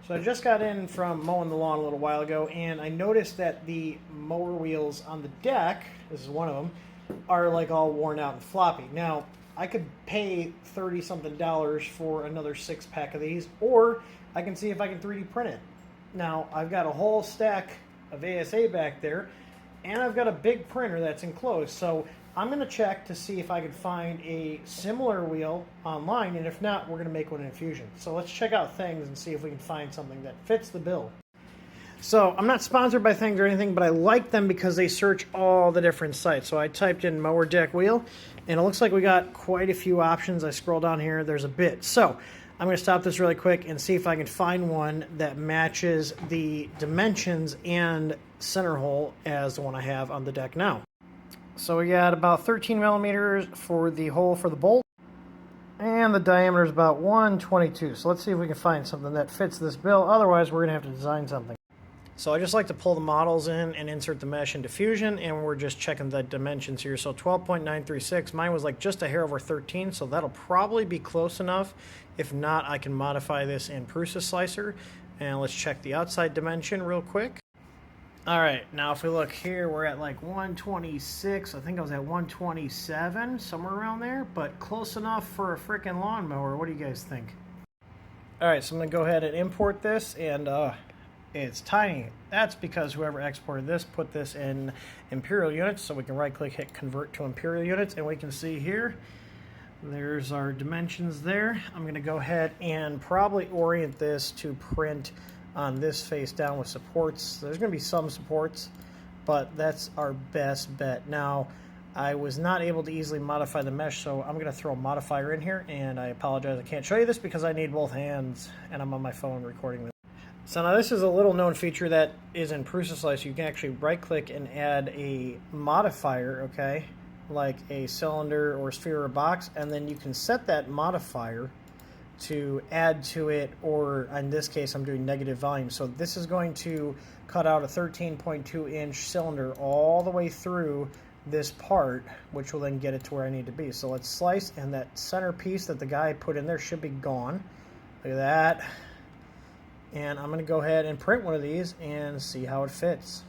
So I just got in from mowing the lawn a little while ago, and I noticed that the mower wheels on the deck, this is one of them, are like all worn out and floppy. Now, I could pay $30-something for another 6-pack of these, or I can see if I can 3D print it. Now, I've got a whole stack of ASA back there, and I've got a big printer that's enclosed, so I'm going to check to see if I can find a similar wheel online, and if not, we're going to make one in Fusion. So let's check out Things and see if we can find something that fits the bill. So I'm not sponsored by Things or anything, but I like them because they search all the different sites. So I typed in mower deck wheel, and it looks like we got quite a few options. I scroll down here, there's a bit. So I'm going to stop this really quick and see if I can find one that matches the dimensions and center hole as the one I have on the deck now. So we got about 13 millimeters for the hole for the bolt, and the diameter is about 122. So let's see if we can find something that fits this bill. Otherwise, we're going to have to design something. So I just like to pull the models in and insert the mesh into Fusion, and we're just checking the dimensions here. So 12.936, mine was like just a hair over 13, so that'll probably be close enough. If not, I can modify this in Prusa Slicer. And let's check the outside dimension real quick. All right, now if we look here, we're at like 126. I think I was at 127, somewhere around there, but close enough for a freaking lawnmower. What do you guys think? All right, so I'm gonna go ahead and import this, and it's tiny. That's because whoever exported this put this in imperial units, so we can right-click, hit convert to imperial units, and we can see here, there's our dimensions there. I'm gonna go ahead and probably orient this to print on this face down with supports. There's going to be some supports, but that's our best bet. Now, I was not able to easily modify the mesh, so I'm going to throw a modifier in here, and I apologize I can't show you this because I need both hands, and I'm on my phone recording this. So now this is a little known feature that is in Prusa Slicer. You can actually right-click and add a modifier, okay, like a cylinder or sphere or box, and then you can set that modifier to add to it, or in this case I'm doing negative volume. So this is going to cut out a 13.2 inch cylinder all the way through this part, which will then get it to where I need to be. So let's slice, and that center piece that the guy put in there should be gone. Look at that. And I'm going to go ahead and print one of these and see how it fits.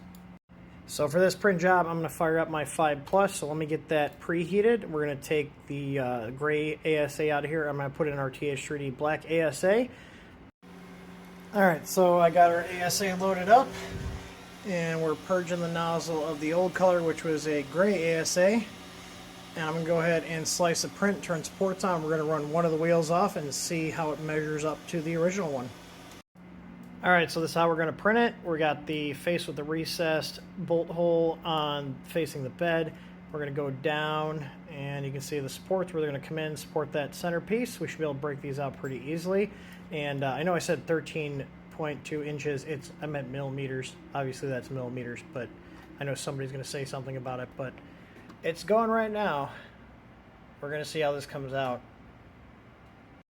So for this print job, I'm going to fire up my 5 Plus. So let me get that preheated. We're going to take the gray ASA out of here. I'm going to put in our TH3D black ASA. All right, so I got our ASA loaded up, and we're purging the nozzle of the old color, which was a gray ASA. And I'm going to go ahead and slice the print, turn supports on. We're going to run one of the wheels off and see how it measures up to the original one. Alright, so this is how we're going to print it. We got the face with the recessed bolt hole on facing the bed. We're going to go down, and you can see the supports where they're going to come in, support that center piece. We should be able to break these out pretty easily. And I know I said 13.2 inches. I meant millimeters. Obviously that's millimeters, but I know somebody's going to say something about it. But it's going right now. We're going to see how this comes out.